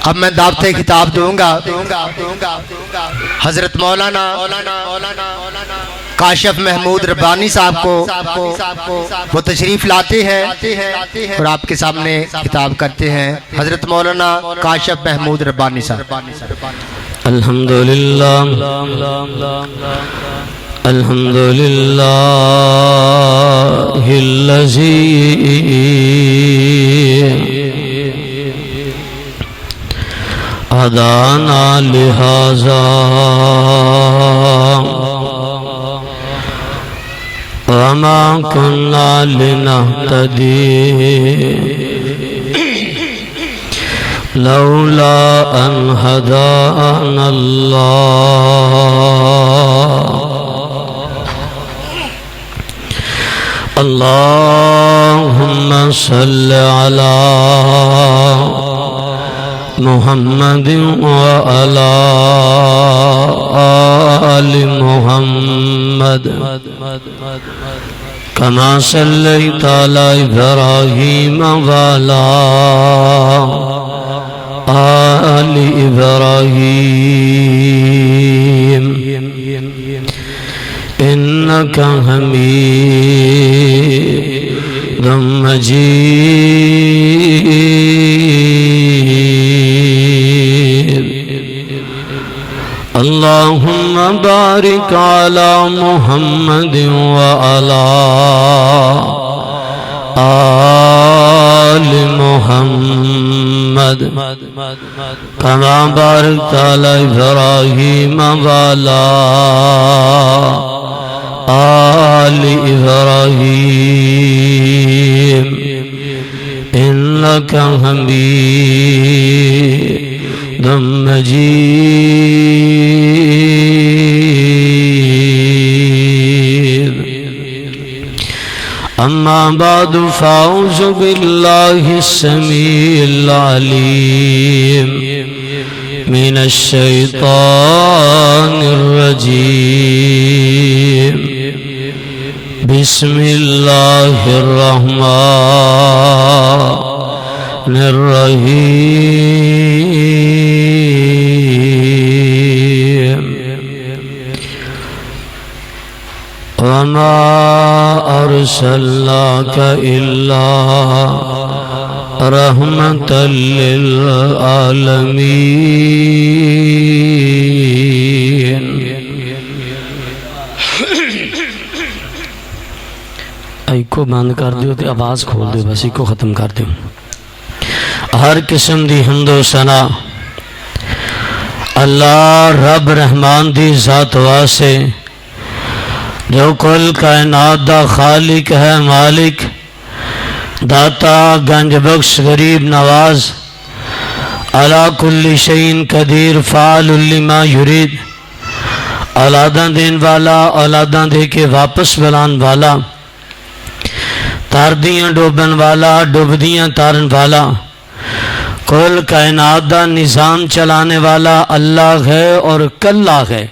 اب میں دعوت خطاب دوں گا حضرت مولانا کاشف محمود ربانی صاحب کو، وہ تشریف لاتے ہیں اور آپ کے سامنے خطاب کرتے ہیں۔ حضرت مولانا کاشف محمود ربانی صاحب۔ الحمدللہ الحمدللہ الذی ہدانا لہذا وما كنا لنهتدي لولا أن هدانا الله اللهم صل على محمد وعلى آل محمد كما صليت على إبراهيم وعلى آل إبراهيم إنك حميد مجيد اللهم بارك على محمد وعلى آل محمد كما باركت على إبراهيم وعلى آل إبراهيم إنك حميد مجيد أما بعد فأعوذ بالله السميع العليم من الشيطان الرجيم بسم الله الرحمن الرحيم وما أرسلناك إلا رحمة للعالمين۔ ایکو بند کر دیو تے آواز کھول دیو، بس ایکو ختم کر دیو۔ ہر قسم دی حمد و ثنا اللہ رب رحمان دی ذات واسطے جو کل کائنات دا خالق ہے، مالک، داتا، گنج بخش، غریب نواز، علی کل شیء قدیر، فعال لما یرید، اولاداں دین والا، اولاداں دے کے واپس بلان والا، تاردیاں ڈوبن والا، ڈوبدیاں تارن والا، کل کائنات دا نظام چلانے والا اللہ ہے اور کلہ ہے۔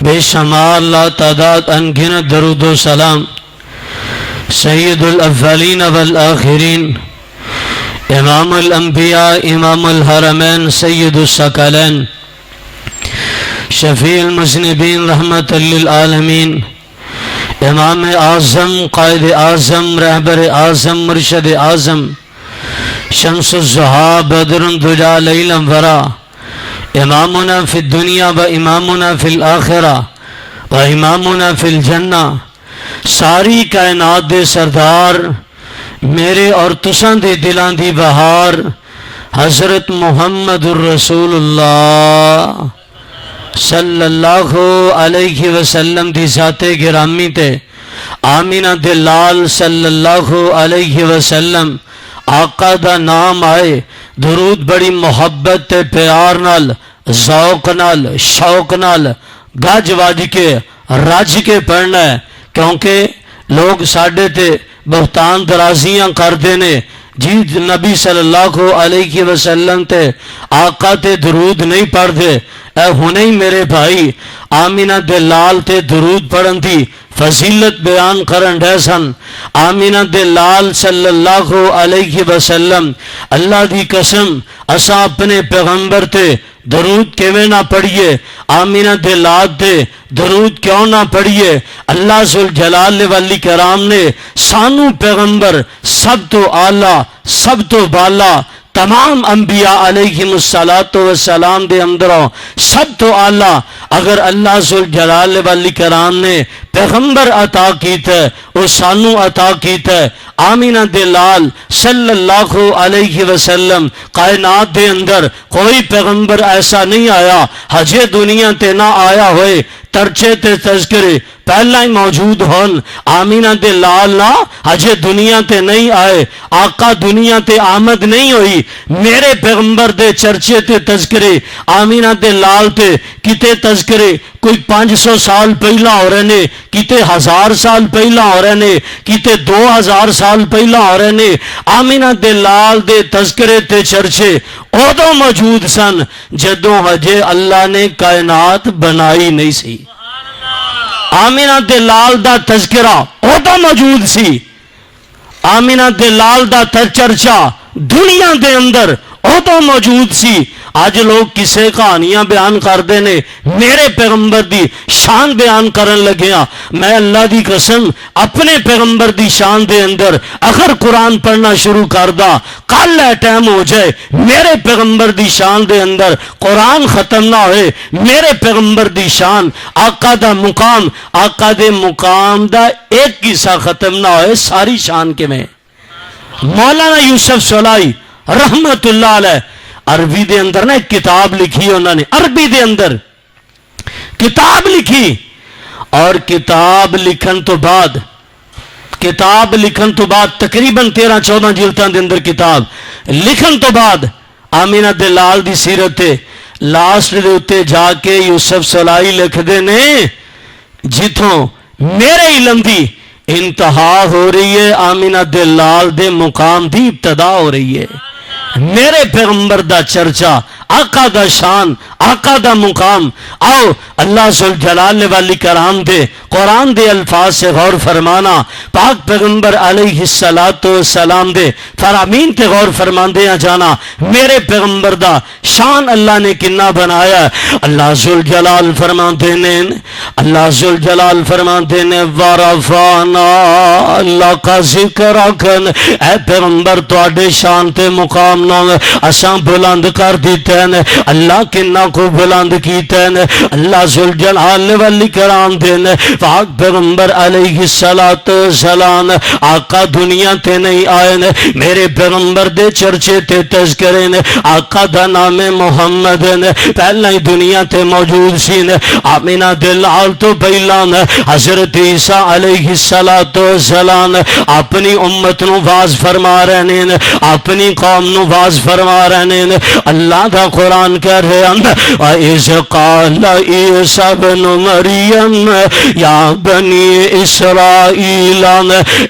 بے شمار لا تعداد انگنت درود و سلام سید الاولین والآخرین، امام الانبیاء، امام الحرمین، سید الثقلین، شفیع المذنبین، رحمت للعالمین، امام اعظم، قائد اعظم، رہبر اعظم، مرشد اعظم، شمس الضحیٰ، بدر الدجیٰ، لیل ورا، امامنا فی الدنیا و امامنا فی الآخرہ و امامنا فی الجنہ، ساری کائنات دے سردار، میرے اور تساں دے دلان دی بہار، حضرت محمد الرسول اللہ صلی اللہ علیہ وسلم دی ذات گرامی تے آمینہ دلال صلی اللہ علیہ وسلم آقا دا نام آئے، درود بڑی محبت تے پیار نال، ذوق نال، شوق نال، گج واج کے رج کے پڑھنا ہے، کیونکہ لوگ ساڑھے تے بہتان درازیاں کر دینے، جی نبی صلی اللہ علیہ وسلم تے آقا تے درود نہیں پڑھ دے اے ہونے ہی میرے بھائی آمینہ دے لال تے درود پڑھن دی فضیلت بیان کرن ڈے سن. آمینہ دے لال صلی اللہ علیہ وسلم اللہ دی قسم اسا اپنے پیغمبر تے درود کیویں نہ پڑھیے, آمینہ دے لال تے درود کیوں نہ پڑھیے. اللہ ذوالجلال والی کرام نے سانو پیغمبر سب تو اعلیٰ سب تو بالا تمام انبیاء علیہم السلام دے اندروں سب تو اعلیٰ اگر اللہ ذوالجلال والی کرام نے پیغمبر عطا کیتا ہے وہ سانو عطا کیتا ہے. آمینہ دے لال صلی اللہ علیہ وسلم کائنات دے اندر کوئی پیغمبر ایسا نہیں آیا ہجے دنیا تے نہ آیا ہوئے ترچے تے تذکرے پہلا ہی موجود ہون. آمینہ دے لال نہ ہجے دنیا تے نہیں آئے, آقا دنیا تے آمد نہیں ہوئی, میرے پیغمبر دے چرچے تے تذکرے آمینہ دے لال تے کتے تذکرے کوئی 500 سال پہلا ہو رہے نے, کتے 1000 سال پہلا ہو رہے نے, کتے 2000 سال پہلا ہو رہے نے. آمینہ دے لال دے تذکرے تے چرچے ادو موجود سن جدوں ہجے اللہ نے کائنات بنائی نہیں سی. آمینہ دے لال دا تذکرہ ادو موجود سی, آمینہ دے لال دا چرچا دنیا دے اندر ادو موجود سی. آج لوگ کسے کہانیاں بیان کر دینے, میرے پیغمبر دی شان بیان کرن لگیا. میں اللہ دی قسم اپنے پیغمبر دی شان دے اندر اگر قرآن پڑھنا شروع کر دا کل ہے ٹائم ہو جائے میرے پیغمبر دی شان دے اندر قرآن ختم نہ ہوئے. میرے پیغمبر دی شان آقا دا مقام, آقا دے مقام دا ایک قصہ ختم نہ ہوئے ساری شان کے میں. مولانا یوسف صلاحی رحمت اللہ علیہ عربی دے اندر نا ایک کتاب لکھی, انہوں نے عربی دے اندر کتاب لکھی اور کتاب لکھن تو بعد تقریباً 13-14 جلداں دے اندر کتاب لکھن تو بعد آمینہ دے لال دی سیرت لاسٹ دے اتے جا کے یوسف صلاحی لکھ دے نے جتوں میرے علم دی انتہا ہو رہی ہے آمینہ دے لال دے مقام دی ابتدا ہو رہی ہے. میرے پیغمبر دا چرچا آقا دا شان آقا دا مقام. آؤ اللہ ذوالجلال والی کرام دے قرآن دے الفاظ سے غور فرمانا, پاک پیغمبر علیہ السلام دے فرامین تے غور فرمان دیا جانا. میرے پیغمبر دا شان اللہ نے کنا بنایا ہے. اللہ ذوالجلال فرمان دینے, اللہ ذوالجلال فرمان دینے ورفانا اللہ کا ذکر رکھن, اے پیغمبر تواڈے شان تے مقام نہ اساں بلند کر دیتے ہیں. اللہ کنا کو بلند کیتے ہیں اللہ ذوالجلال والی کرام دینے. پاک پیغمبر علیہ السلام آقا دنیا تے نہیں آئے نے, میرے پیغمبر دے چرچے تے تذکرے نے, آقا دا نام محمد نے پہلا ہی دنیا تے موجود سی نے. آمینہ دے لال تو پہلا نے حضرت عیسیٰ علیہ السلام اپنی امت نو واز فرما رہے نے, اپنی قوم نو واز فرما رہے نے. اللہ دا قرآن کہہ رہے ہیں وَإِذْ قَالَ عِيسَى ابْنُ مَرْيَمَ يَا بَنِي إِسْرَائِيلَ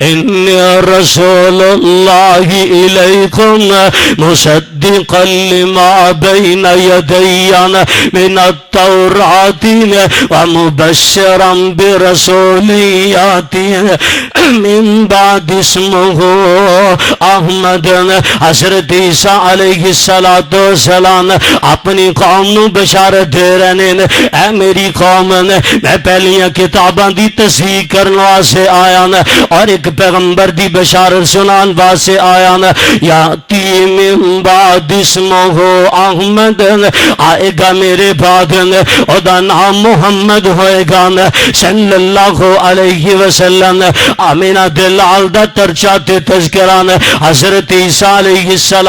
إِنِّي رَسُولُ اللَّهِ إِلَيْكُمْ مُصَدِّقًا لِمَا بَيْنَ يَدَيَّ مِنَ التَّوْرَاةِ وَمُبَشِّرًا بِرَسُولٍ يَأْتِي مِن بَعْدِهِ اسْمُهُ أَحْمَدُ. حضرت عیسیٰ علیہ السلام اپنی قوم نو بشارت دے رہے ہیں, اے میری قوم میں پہلیاں کتاباں دی تصحیح کرنے واسطے آیا اور ایک پیغمبر دی بشارت سنان واسطے آیا. یاتی من بعد اسمہ احمد, آئے گا میرے بعد او دا نام محمد ہوئے گا صلی اللہ علیہ وسلم. آمینہ دے لال دا ترچا تے تذکران حضرت عیسیٰ علیہ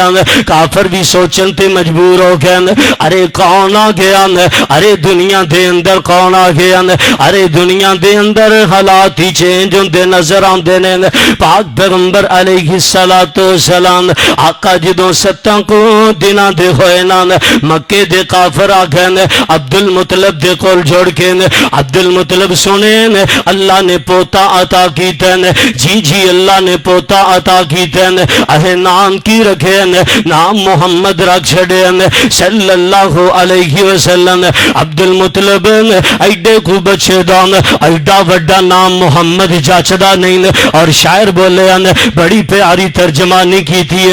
گئیاں کافر بھی سوچن تے مجبور ہو گئے ارے کون آ گیا ارے دنیا دے اندر کون آ گیا ارے دنیا دے اندر حالات ہی چینج ہوندے نظر آندے نے پاک پیغمبر علیہ السلام آقا جدوں 7 کو دناں دے ہوئے نان مکے دے کافر آ گئے عبد المطلب دے کول جوڑ کے عبد المطلب سنے اللہ نے پوتا عطا کیتے جی اللہ نے پوتا عطا کیتے اے نام کی رکھے نام محمد رکھ چھڑے صلی اللہ علیہ وسلم عبد المطلب ایڈے کو بچے دان ایڈا وڈا نام محمد جاچدا نہیں اور شاعر بولے بڑی پیاری ترجمانی کی تھی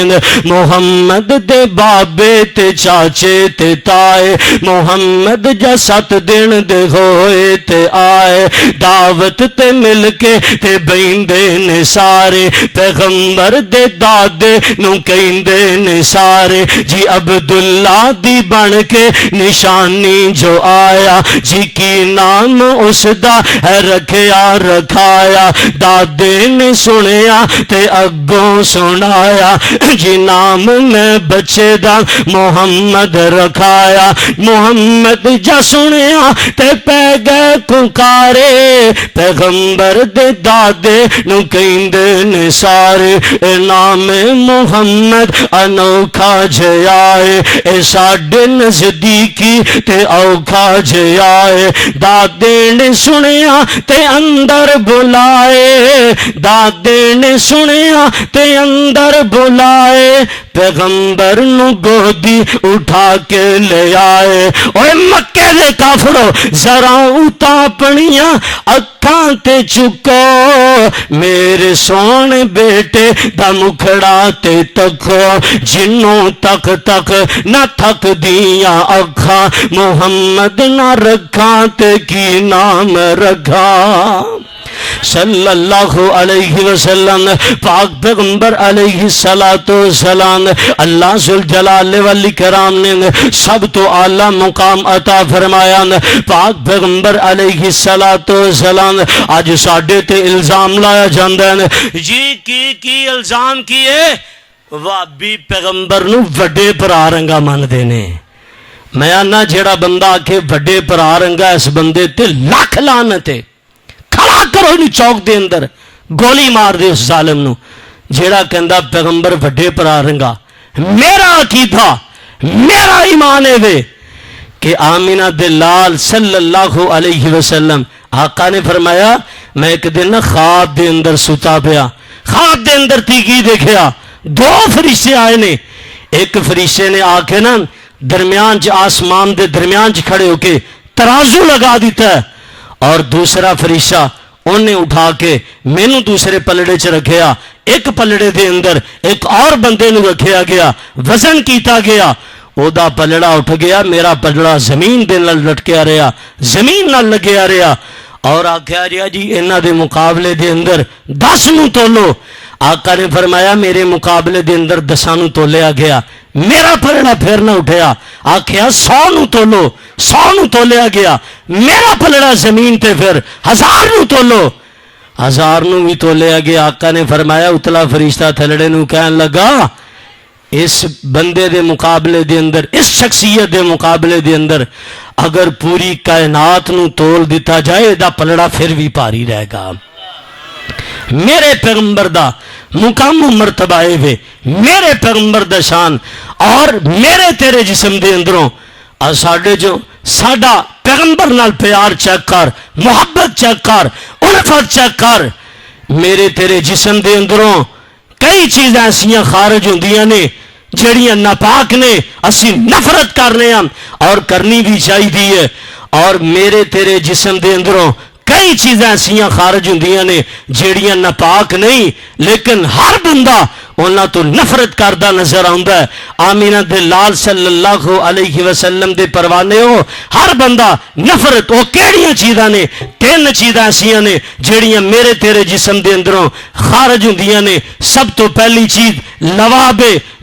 محمد دے بابے تے چاچے تے تائے محمد جا 7 دن دے ہوئے تے آئے دعوت تے مل کے تے بیندے نے سارے پیغمبر دے دادے نو کہندے نے سارے جی عبداللہ دی بن کے نشانی جو آیا جی کی نام اس دا رکھیا رکھایا دادے نے سنیا تے اگوں سنایا جی نام میں بچے دا محمد رکھایا محمد جا سنیا تے پہ گئے پکارے پیغمبر دے دادے نو کہندے نے سارے اے نام محمد انوکھا جیائے اے ساڈے نزدیکی تے اوکھا جیائے دادے نے سنیا تے اندر بلائے دادے نے سنیا تے اندر بلائے پیغمبر نو گودی اٹھا کے لے آئے اوے مکے دے کافرو ذرا اتا اپنیاں اکھاں تے چکو میرے سونے بیٹے دا مکھڑا تے تکو جنوں تک تک نہ تھک دیاں اکھاں محمد نہ رکھاں تے کی نام رکھا صلی اللہ علیہ وسلم پاک پیغمبر علیہ السلام اللہ ذوالجلال والاکرام نے سب تو اعلیٰ مقام عطا فرمایا پاک پیغمبر علیہ السلام آج ساڈے تے الزام لایا جاندہ ہے جی کی الزام کیے وابی پیغمبر نو وڈے پرا رنگا من دینے میں آنا جیڑا بندہ آکے وڈے پرا رنگا اس بندے تے لاکھ لعنت کھڑا کرو نہیں چوک دے اندر گولی مار دے اس ظالم نو جیڑا کہندا پیغمبر وڈے پرا رنگا میرا عقیدہ میرا ایمان ہے وے کہ آمینہ دے لال صلی اللہ علیہ وسلم آقا نے فرمایا میں ایک دن خواب دے اندر ستا پیا خواب دے اندر تیکی دیکھیا 2 فرشتے آئے نے ایک فرشتے نے آ کے نا درمیان آسمان دے درمیان کھڑے ہو کے ترازو لگا دیتا ہے اور دوسرا فرشتہ انہیں اٹھا کے مینوں دوسرے پلڑے چ رکھیا ایک پلڑے دے اندر ایک اور بندے نو رکھیا گیا وزن کیتا گیا او دا پلڑا اٹھ گیا میرا پلڑا زمین دے نال لٹکیا رہا زمین نال لگیا رہا اور آکھیا رہا جی انہاں دے مقابلے دے اندر 10 نو تولو آقا نے فرمایا میرے مقابلے دے اندر 10 نو تولیا گیا میرا پلڑا پھر نہ اٹھیا آکھیا 100 نو تولو 100 نو تولیا گیا میرا پلڑا زمین تے پھر 1000 نو تولو 1000 نو بھی تولیا گیا آقا نے فرمایا اتلا فرشتہ تھلڑے نو کہن لگا اس بندے دے مقابلے دے اندر اس شخصیت دے مقابلے دے اندر اگر پوری کائنات نو تول دیتا جائے دا پلڑا پھر بھی پاری رہے گا میرے پیغمبر دا مقام و مرتبہ وے میرے پیغمبر دا شان اور میرے تیرے جسم دے اندروں ساڈے جو ساڈا پیغمبر نال پیار چیک کر محبت چیک کر الفت چیک کر میرے تیرے جسم دے اندروں کئی چیزیں ایسیاں خارج ہوندیاں نے جڑیاں ناپاک نے اسی نفرت کرنے ہم اور کرنی بھی چاہیے اور میرے تیرے جسم دے اندروں کئی چیزیں ایسیاں خارج ہوندیاں نے جیڑیاں ناپاک نہیں لیکن ہر بندہ انہاں تو نفرت کردہ نظر آندا ہے آمینہ دے لال صلی اللہ علیہ وسلم دے پروانے ہو ہر بندہ نفرت وہ کیڑیاں چیزاں نے 3 چیزاں ایسیاں نے جیڑیاں میرے تیرے جسم دے اندروں خارج ہوندیاں نے سب تو پہلی چیز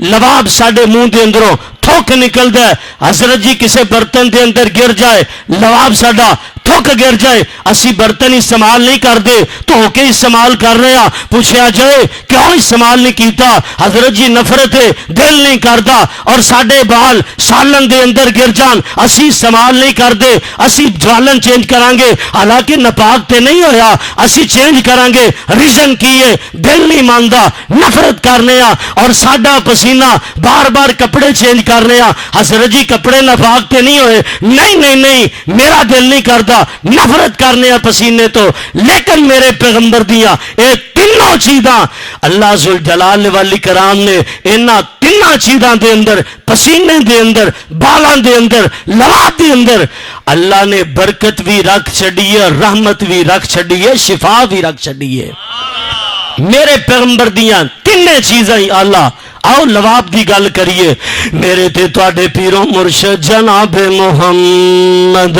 لواب ساڈے منہ دے اندروں تھوک نکل ہے حضرت جی کسے برتن دے اندر گر جائے لواب ساڈا تھوک گر جائے اسی برتن استعمال نہیں کر دے تو ہو کے استعمال کر رہے ہیں پوچھا جائے کیوں استعمال نہیں کیتا کردا حضرت جی نفرت ہے دل نہیں کردا اور ساڈے بال سالن دے اندر گر جان اسی استعمال نہیں کردے اسی سالن چینج کران گے حالانکہ ناپاک تے نہیں ہویا اسی چینج کران گے ریزن کی ہے دل نہیں ماندا نفرت کرنے اور ساڈا پسینہ بار بار کپڑے چینج کرنے حضرت جی کپڑے ناپاک تے نہیں ہوئے نہیں نہیں نہیں میرا دل نہیں کردا نفرت کرنے پسینے تو لیکن میرے پیغمبر دیا اے تینوں چیزاں اللہ ذوالجلال والاکرام نے انہاں تینوں چیزاں دے اندر پسینے دے اندر بالاں دے اندر لواب دے اندر اللہ نے برکت بھی رکھ چھڑی ہے رحمت بھی رکھ چھڑی ہے شفا بھی رکھ چھڑی ہے میرے پیغمبر دیاں تینے چیزاں ہی اللہ آؤ لواب دی گل کریے میرے تے تواڈے پیروں مرشد جناب محمد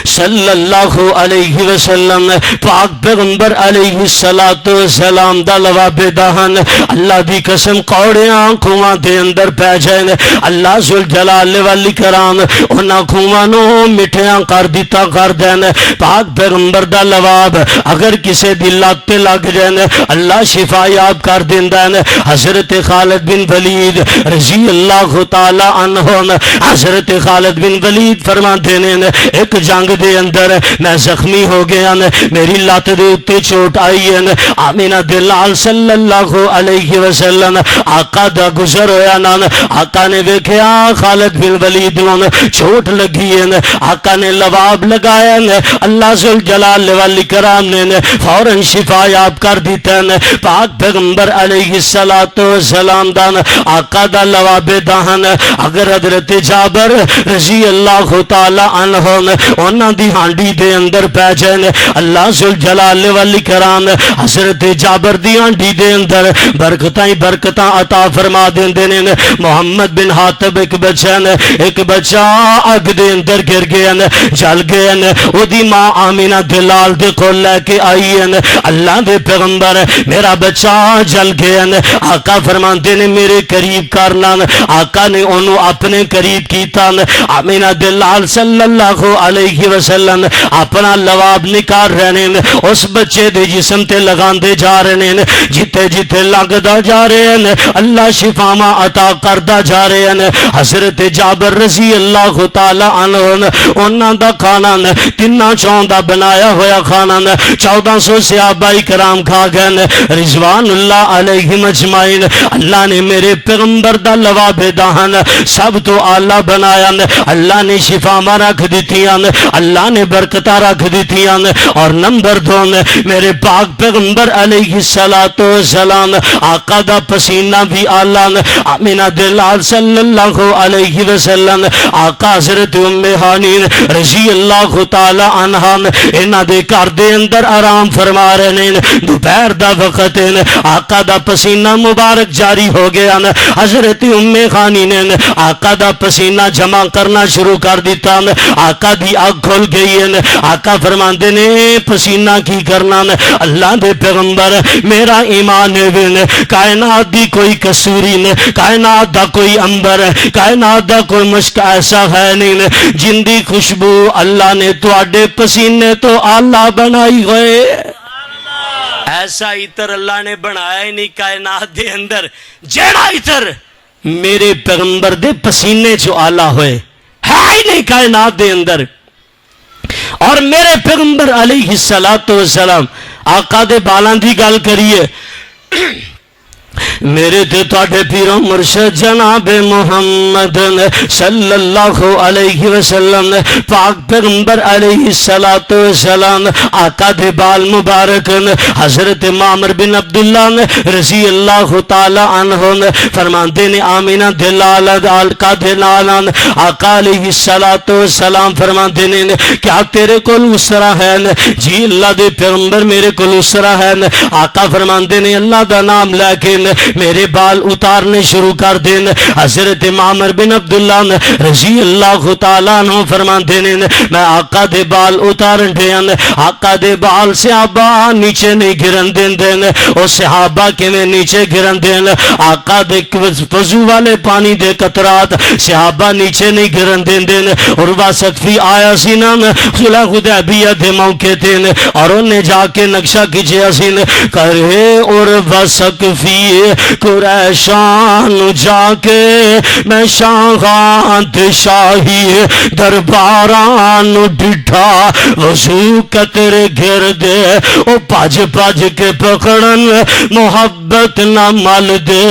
صلی اللہ علیہ وسلم پاک پیغمبر علیہ السلام دا لواب دہن اللہ دی قسم کوڑیاں کھواں دے اندر پہ جائیں اللہ ذوالجلال والاکرام انہاں کھواں نو مٹھیاں کر دیتا کر دین پاک پیغمبر دا لواب اگر کسے دی لت تے لگ جائیں اللہ شفا یاب کر دیندا ہے حضرت خالد بن ولید رضی اللہ تعالی عنہ حضرت خالد بن ولید فرماتے ہیں ایک جنگ دے اندر میں زخمی ہو گیا میری لات دے اتے چوٹ آئی ہے آمینہ دلال صلی اللہ علیہ وسلم آقا دا گزر ہویا نان آقا نے ویکھیا خالد بن ولید نون چوٹ لگی ہے آقا نے لواب لگایا اللہ ذوالجلال والاکرام نے فوراً شفا یاب کر دیتا ہے پاک پیغمبر علیہ السلام دان آقا دا لواب دہن اگر حضرت جابر رضی اللہ تعالی عنہ انہاں دی ہانڈی دے اندر پہ جائیں اللہ ذوالجلال والاکرام حضرت جابر دی ہانڈی دے اندر برکتاں برکتاں عطا فرما دیندے نے محمد بن حاتب ایک بچہ اگ دے اندر گر گیا جل گیا او دی ماں آمینہ دلال دے کول لے کے آئی ہے اللہ دے پیغمبر میرا بچہ جل گیا آقا فرماندے نے میرے قریب کرنا آقا نے انہوں اپنے قریب کیتا آمینہ دلال صلی اللہ علیہ وسلم اپنا لواب نکار رہنے اس بچے دے جسم تے لگان دے جا رہنے جتے جتے لگدا جا رہے ہیں اللہ شفاما عطا کردہ جا رہے ہیں حضرت جابر رضی اللہ تعالی عنہ انہاں دا کھانا تینہ چوندہ بنایا ہویا کھانا 1400 صحابہ کرام کھا گئے رضوان اللہ علیہ مجمعین اللہ نے میرے پیغمبر دا لواب دہن سب تو اعلیٰ بنایا اللہ نے شفاما رکھ دیتی اللہ نے برکتہ رکھ دیتی اور نمبر 2 میرے پاک پیغمبر علیہ السلام آقا دا پسینہ بھی آلہ آمینہ دلال صلی اللہ علیہ وسلم آقا حضرت ام حانین رضی اللہ تعالی عنہ انہ دے کار دے اندر آرام فرما رہے ہیں دوپہر دا وقت آقا دا پسینہ مبارک جاری ہو گیا حضرت ام حانین آقا دا پسینہ جمع کرنا شروع کر دیتا آقا دی آگ کھول گئی ہے آقا فرماندے نے پسینہ کی کرنا اللہ دے پیغمبر میرا ایمان ہے کائنات دی کوئی کسوری نے کائنات دا کوئی امبر کائنات دا کوئی مشک ایسا ہے نہیں جن دی خوشبو اللہ نے تواڈے پسینے تو آلہ بنائی ہوئے ایسا عطر اللہ نے بنایا ہی نہیں کائنات دے اندر جیڑا عطر میرے پیغمبر دے پسینے جو آلہ ہوئے ہے ہی نہیں کائنات دے اندر اور میرے پیغمبر علیہ السلام آقا دے بالاں دی گل کریے میرے تے تواڈے پیروں مرشد جناب محمد صلی اللہ علیہ وسلم پاک پیغمبر علیہ السلام آقا دے بال مبارک حضرت معمر بن عبداللہ رضی اللہ تعالی عنہ فرماندے نے آمینہ دلال آقا دے نالان آقا علیہ السلام فرماندے نے کیا تیرے کول اسرا ہے جی اللہ دے پیغمبر میرے کول اسرا ہے آقا فرماندے نے اللہ دا نام لے کے میرے بال اتارنے شروع کر دین. حضرت معمر بن عبداللہ رضی اللہ تعالیٰ عنہ فرماندے نے میں آقا دے بال اتارن دین, آقا دے بال صحابہ نیچے نہیں گرن دین دین. او صحابہ کے میں نیچے گرن دین, آقا دے وضو والے پانی دے قطرات صحابہ نیچے نہیں گرن دین دین. اور واسطفی آیا سینہ صلح حدیبیہ دے موقع تین اور انہیں جا کے نقشہ کیجئے سین کرے اور واسطفی قریشان جا کے میں شاہان شاہی درباران ڈٹھا وضو قطر گر دے او پاج پاج کے پکڑن محبت نہ مل دے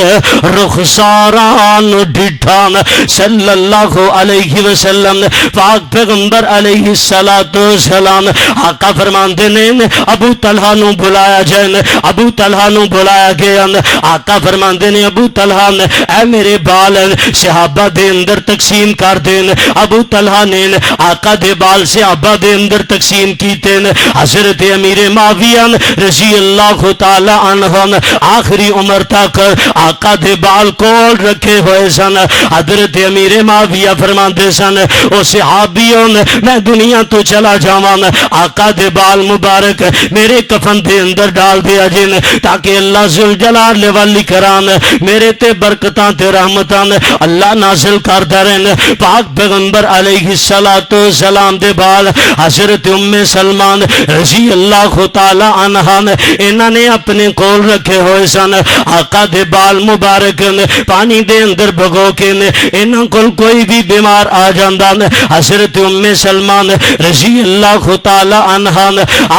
رخساران ڈٹھان صلی اللہ علیہ وسلم. پاک پیغمبر علیہ السلام آقا فرماندے نے ابو طلحہ نو بلایا جائے, ابو طلحہ نو بلایا گیا. آقا فرماندے نے ابو طلحہ اے میرے بال صحابہ دے اندر تقسیم کر دین. ابو طلحہ نے آقا دے بال صحابہ دے اندر تقسیم کیتے. حضرت امیر معاویہ رضی اللہ تعالی عنہ آخری عمر تک آقا دے بال کول رکھے ہوئے سن. حضرت امیر معاویہ فرماندے سن او صحابیوں میں دنیا تو چلا جاواں, آقا دے بال مبارک میرے کفن دے اندر ڈال دیا جن تاکہ اللہ ذوالجلال والاکرام میرے تے برکتاں تے رحمتاں اللہ نازل کردا رہن. پاک پیغمبر علیہ السلام دے بال حضرت ام سلمان رضی اللہ تعالی عنہا انہاں نے اپنے کول رکھے ہوئے سن. آقا دے بال مبارک پانی دے اندر بھگو کے انہاں کول کوئی بھی بیمار آ جاندا حضرت ام سلمان رضی اللہ تعالی عنہا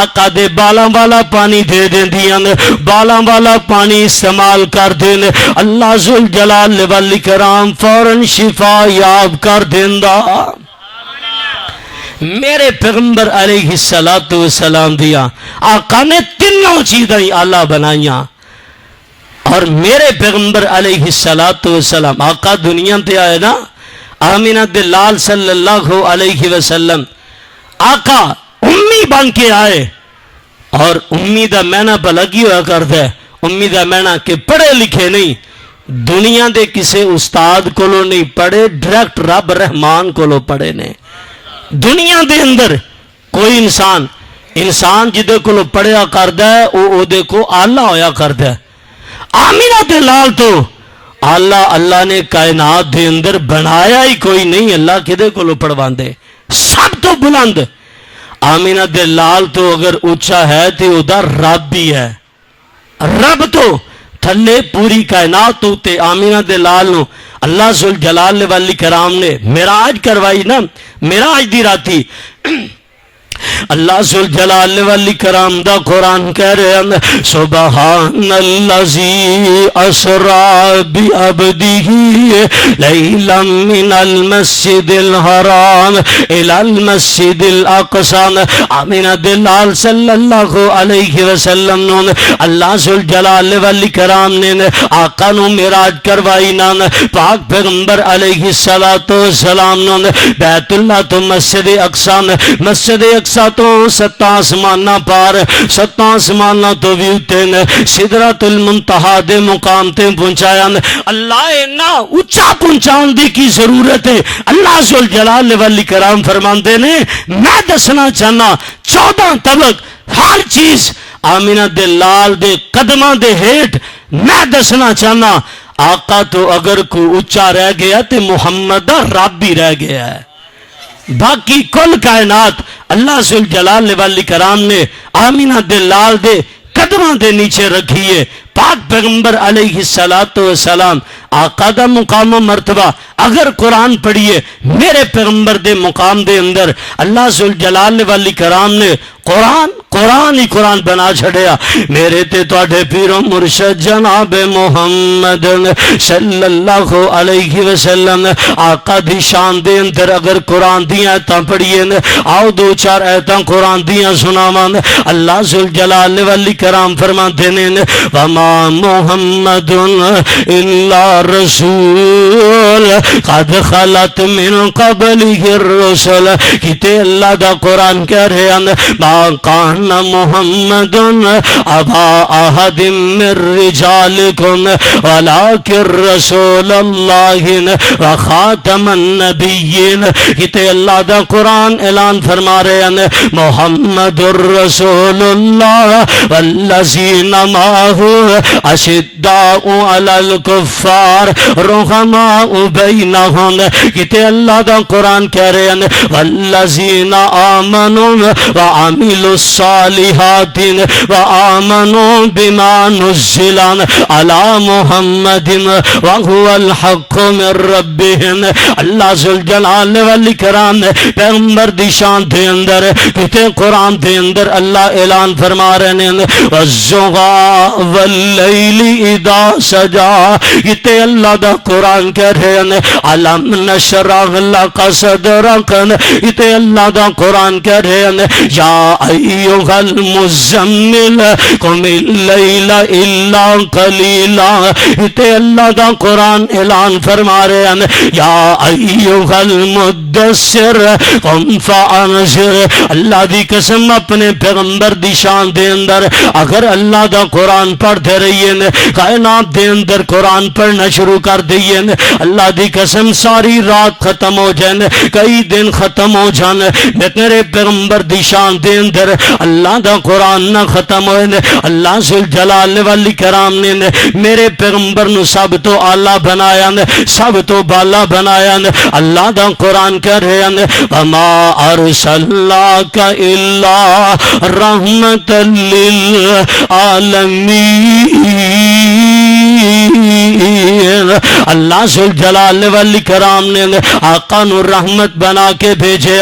آقا دے بالاں والا پانی دے دیندیاں, بالاں والا پانی استعمال کر دین, اللہ ذوالجلال والاکرام فوراً شفا یاب کر دیندا. میرے پیغمبر علیہ السلام دیا آقا نے تینوں چیزیں آلہ بنائیاں اور میرے پیغمبر علیہ السلام آقا دنیا تے آئے نا آمینہ دلال صلی اللہ علیہ وسلم آقا امی بن کے آئے اور امی دا معنی بلگی ہوا کرتا ہے. امی دا معنی کہ پڑھے لکھے نہیں, دنیا دے کسے استاد کو لو نہیں پڑھے, ڈائریکٹ رب رحمان کو لو پڑھے نے. دنیا دے اندر کوئی انسان جدے کو لو پڑھیا کرتا ہے او دے کو آلہ ہویا کرتا ہے. آمینہ دلال تو اللہ نے کائنات دے اندر بنایا ہی کوئی نہیں, اللہ کدے کو لو پڑھوان دے سب تو بلند. آمینہ دلال تو اگر اونچا ہے تو ادھا رب بھی ہے, رب تو تھلے پوری کائنات تو تے آمینہ دلال نو اللہ ذوالجلال والاکرام نے معراج کروائی نا, معراج دی راتی اللہ ذوالجلال والاکرام دا قرآن کہہ رہے ہیں سبحان اللذی اسرا بعبدہ لیلا من المسجد الحرام الى المسجد الاقصی. آمینہ دلال صلی اللہ علیہ وسلم نون اللہ ذوالجلال والاکرام نے آقا نو معراج کروائی نان. پاک پیغمبر علیہ السلام نون بیت اللہ تو مسجد اقصی, مسجد اقصی تو ستاں آسمانہ پار, ستاں آسمانہ تو بھی اتنے سدرۃ المنتہا دے مقام تے پہنچایا. اللہ اینا اچھا پہنچان دی کی ضرورت ہے. اللہ ذوالجلال والاکرام فرماندے نے میں دسنا چاہنا 14 طبق ہر چیز آمینہ دلال دے قدمہ دے ہیٹ میں دسنا چاہنا. آقا تو اگر کوئی اچھا رہ گیا تے محمد رب بھی رہ گیا ہے. باقی کل کائنات اللہ ذوالجلال والاکرام نے آمینہ دلال دے قدمہ دے نیچے رکھیے. پاک پیغمبر علیہ السلام آقا دا مقام و مرتبہ اگر قرآن پڑھیے میرے پیغمبر دے مقام دے اندر اللہ ذوالجلال والاکرام نے قرآن ہی قرآن بنا چھڑیا. میرے تے توڑے پیرو مرشد جناب محمد صلی اللہ علیہ وسلم آقا دی شان دے اندر اگر قرآن دی آیتاں پڑھیے آؤ 2-4 آیتاں قرآن دیاں سناوان. اللہ ذوالجلال والاکرام فرماتے ہیں وما وما محمد الا رسول قد خلت من قبله الرسل کتے اللہ دا قرآن کہہ رہے ہیں ما کان محمد ابا احد من رجالکم ولکن رسول اللہ وخاتم النبیین کتے اللہ دا قرآن اعلان فرما رہے ہیں محمد الرسول اللہ والذین معہ اشداء علی الکفار رحماء بینہم کتے اللہ دا قرآن کہہ رہے ہیں والذین آمنوا وعملوا الصالحات وآمنوا بما نزل علی محمد وهو الحق من ربهم اللہ ذوالجلال والاکرام نے پیغمبر دی شان دے اندر کتے قرآن دے اندر اللہ اعلان فرما رہے ہیں والضحیٰ واللیل اذا سجا کتے اللہ دا قرآن کہہ رہے ہیں علم نشرح لک صدرک کتے اللہ دا قرآن کہہ رہے ہیں یا ایھا المزمل قم اللیل الا قلیلا کتے اللہ دا قرآن اعلان فرما رہے ہیں یا ایھا المدثر قم فانذر اللہ دی قسم اپنے پیغمبر دی شان دے اندر اگر اللہ دا قرآن پڑھتے رہیے کائنات دے اندر قرآن پڑھنا شروع کر دیئے اللہ دی قسم ساری رات ختم ہو جائیں کئی دن ختم ہو جانے میرے پیغمبر دی شان دے اندر اللہ دا قرآن نہ ختم ہوئے اللہ ذوالجلال والاکرام نے میرے پیغمبر نو سب تو اعلیٰ بنایا سب تو بالا بنایا اللہ دا قرآن کہہ رہے ہیں وما ارسلناک الا رحمت للعالمین اللہ ذوالجلال والاکرام نے آقا نو رحمت بنا کے بھیجے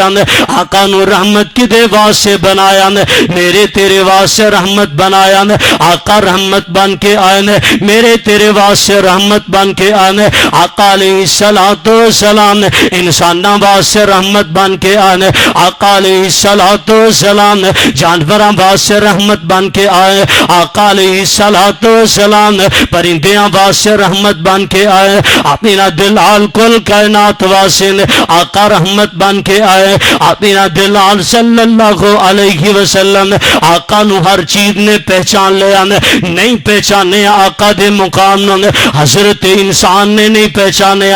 آقا نو رحمت کی دے واسطے بنایا میرے تیرے واسطے رحمت بنایا آقا رحمت بن کے آئے میرے تیرے واسطے رحمت بن کے آئے آقا علیہ السلام انساناں واسطے رحمت بن کے آئے آقا علیہ السلام جانوراں واسطے رحمت بن کے آئے آقا علیہ السلام پرندیاں واسطے رحمت بن کے آئے اپنا دلال کل کائنات واسطے آقا رحمت بن کے آئے اپنا دلال صلی اللہ علیہ وسلم آقا نو ہر چیز نے پہچان لیا نہیں پہچانے آقا دے مقام نے حضرت انسان نے نہیں پہچانے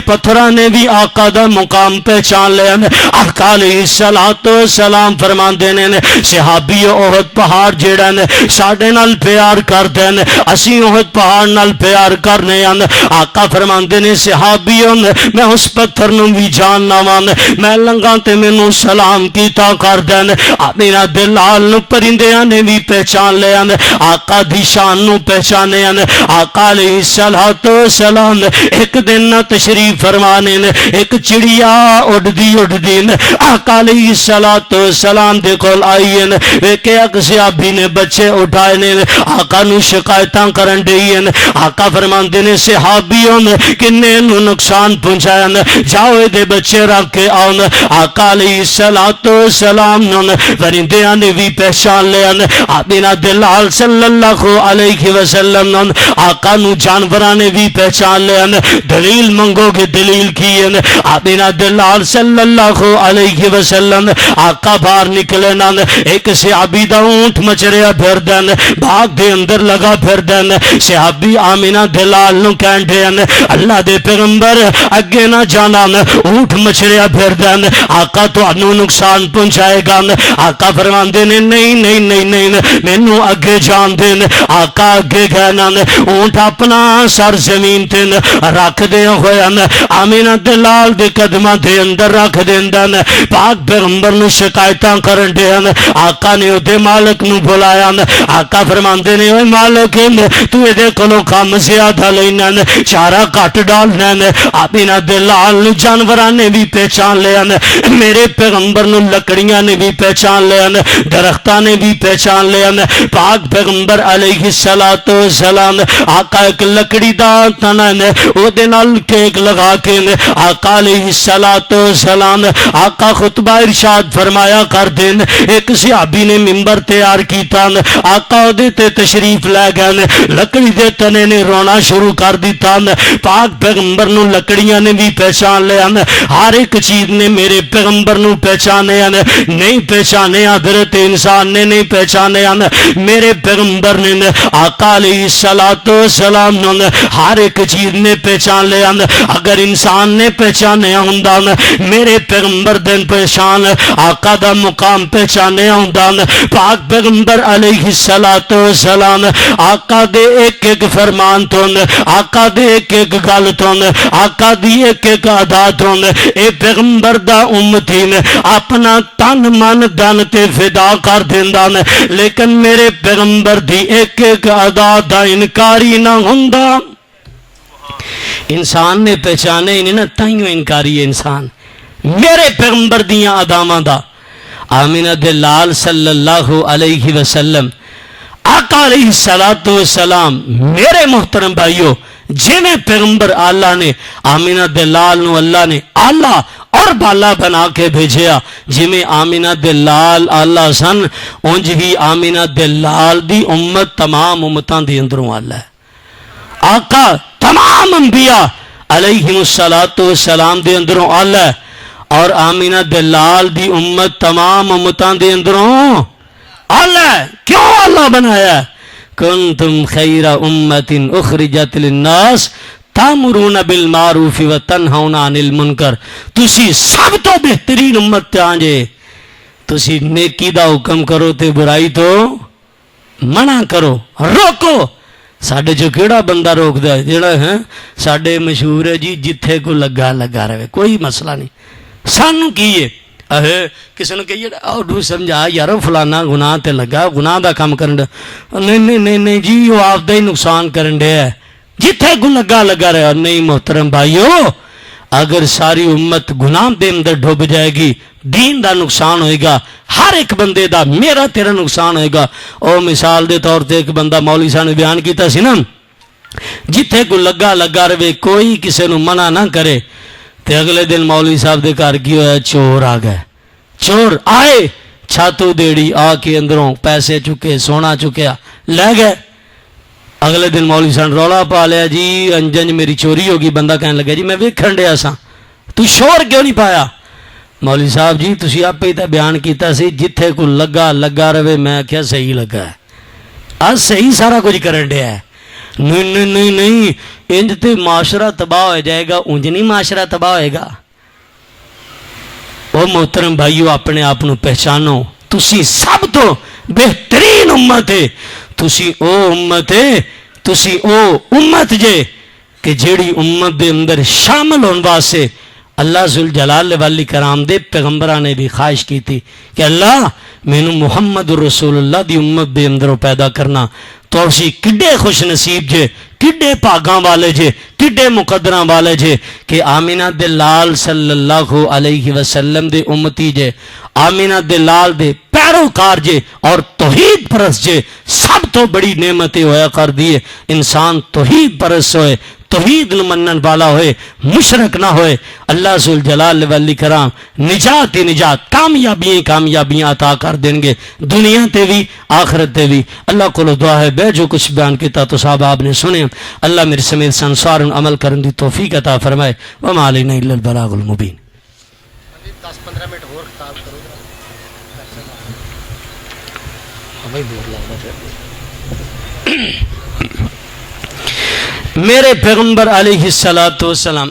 پتھرہ نے بھی آقا دا مقام پہچان لیا آقا علیہ السلام فرمان دینے صحابی احد پہاڑ جیڑا ساڑھے نال پیار کر دین اسی احد پہاڑ نال پیار کرنے آقا فرمان دینے صحابیوں میں اس پتھر نو بھی جاننا وان میں لنگاں تے میں نو سلام کیتا کر دین اپنا دلال نو پرندیاں نے بھی پہچان لیا آقا دی شان نو پہچانے آقا علیہ السلام ایک دن نہ تشریف فرمانے ایک چڑیا اڑ دی آقا علیہ السلام دے کول آئیے ایک صحابی نے بچے اٹھائے آقا نو شکایتاں کرن دئیے آقا فرماندے نے صحابیوں نے کنے نو نقصان پہنچایا جاؤ دے بچے رکھ کے آؤ آقا علیہ السلام نے پرندیاں نے بھی پہچان لیا اپنا دلال صلی اللہ علیہ وسلم آقا نو جانوراں نے بھی پہچان لیا دلیل منگو گے دلیل کیے اپنا دلال صلی اللہ علیہ وسلم آقا باہر نکلے ایک صحابی دا اونٹ مچریا پھر دین باغ دے اندر لگا پھر دین صحابی آمینہ دلال نو کہن دے اللہ دے پیغمبر اگے نہ جانا اونٹ مچریا پھر دین آقا تو انو نقصان پہنچائے گا آقا فرمان دینے نہیں مینو اگے جان دین آقا اگے گہنا اونٹ اپنا سر زمین تین رکھ دے ہوئے آمینہ دلال دے قدمہ دے اندر رکھ دین دین پاک پیغمبر نو شکایتاں کرن دے آقا نے دے مالک نو بلایا آقا فرمان دینے اوہ مالک تو دے کلو کام زیادہ زیادہ لینا چارہ کٹ ڈالنا آمینہ دے لال جانوراں نے بھی پہچان لیا میرے پیغمبر نو لکڑیاں نے بھی پہچان لیا درختاں نے بھی پہچان لیا پاک پیغمبر علیہ السلام آقا ایک لکڑی دا تنا او دے نال کیک لگا کے آقا علیہ السلام آقا خطبہ ارشاد فرمایا کر دین ایک صحابی نے منبر تیار کیتا آقا دے تے تشریف لے گئے لکڑی دے تنے نے رونا شروع کر دیتا پاک پیغمبر نو لکڑیاں نے بھی پہچان لیا ہر ایک چیز نے میرے پیغمبر نو پہچانے نہیں پہچانے حضرت انسان نے نہیں پہچانے میرے پیغمبر نے آقا علیہ السلام ہر ایک چیز نے پہچان لیا اگر انسان نے پہچانے ہوندا میرے پیغمبر دن پہچان آقا دا مقام پہچانے ہوندا پاک پیغمبر علیہ السلام آقا دے ایک ایک فرمان تو آقا دے ایک ایک گل تو آقا دی ایک ایک ادا تو اے پیغمبر دا امتی اپنا تن من دن تے فدا کر دیندا لیکن میرے پیغمبر دی ایک ایک ادا دا انکاری نہ ہوندا انسان نے پہچانے ہی نہیں نا تائیوں انکاری ہے انسان میرے پیغمبر دیاں اداماں دا آمینہ دے لال صلی اللہ علیہ وسلم آقا علیہ السلام میرے محترم بھائیو جی میں پیغمبر اللہ نے آمینہ دے لال نو اللہ نے اللہ اور بالا بنا کے بھیجیا جی میں آمینہ دے لال اللہ سن انج ہی آمینہ دے لال دی امت تمام امتاں دی اندروں اللہ ہے آقا تمام انبیاء علیہ السلام دے اندروں اللہ ہے اور آمینہ دے لال دی امت تمام امتاں دے اندروں اللہ ہے کیوں اللہ بنایا ہے کنتم خیر امت اخرجت للناس تامرون بالمعروف و تنہون عن المنکر تسی سب تو بہترین امت تے آنجے تسی نیکی دا حکم کرو تے برائی تو منع کرو روکو ساڑھے جو کیڑا بندہ روک دا ہے جڑا ہے ساڑھے مشہور ہے جی جتھے کو لگا رہے کوئی مسئلہ نہیں سانو کیے کسی نے کہیے اوڈو سمجھا یارو فلانا گناہ تے لگا گناہ دا کام کرن دے نہیں جی وہ آپ دا ہی نقصان کرن دے ہے جتھے کو لگا رہے نہیں محترم بھائیو اگر ساری امت گناہ دے اندر ڈھوب جائے گی دین دا نقصان ہوئے گا ہر ایک بندے دا میرا تیرا نقصان ہوئے گا او مثال دے طور تے ایک بندہ مولوی صاحب نے بیان کیتا سی نا جتھے کو لگا رہے کوئی کسی نو منع نہ کرے تے اگلے دن مولوی صاحب دے کار کی ہویا چور آ گئے چور آئے چھاتو دیڑی آ کے اندروں پیسے چکے سونا چکیا لے گئے اگلے دن مولوی صاحب رولا پا لیا جی انجنج میری چوری ہوگی بندہ کہنے لگا جی میں ویکھن ڈیا سا تو شور کیوں نہیں پایا مولوی صاحب جی تسی آپ پہ بیان کیتا سی جتھے کو لگا رہے میں کیا صحیح لگا ہے آج صحیح سارا کچھ کرن ڈیا ہے نہیں انج تے معاشرہ تباہ ہو جائے گا انج نہیں معاشرہ تباہ ہوئے گا او محترم بھائیو اپنے آپ نو پہچانو تسی سب تو بہترین امت ہے تسی او امت ہے تسی او امت جے کہ جیڑی امت دے اندر شامل ہون واسطے اللہ ذوالجلال والی کرام دے پیغمبران نے بھی خواہش کی تھی کہ اللہ میں نو محمد رسول اللہ دی امت دے اندروں پیدا کرنا تو اسی کڈے خوش نصیب جے کڈے پاگاں والے جے کڈے مقدراں والے جے کہ آمینہ دے لال صلی اللہ علیہ وسلم دے امتی جے آمینہ دے لال دے پیروکار جے اور توحید پرست جے سب تو بڑی نعمتیں ہویا کر دیئے انسان توحید پرست ہوئے توحید منن والا ہوئے مشرک نہ ہوئے اللہ ذوالجلال والاکرام نجات ہی نجات کامیابیاں عطا کر دیں گے دنیا تے بھی آخرت تے بھی اللہ کو دعا ہے بے جو کچھ بیان کیتا تو صاحب آپ نے سنے اللہ میرے سمیت سنسار عمل کرن دی توفیق عطا فرمائے وما علینا الا البلاغ المبین 10-15 منٹ اور خطاب کرو میرے پیغمبر علیہ السلام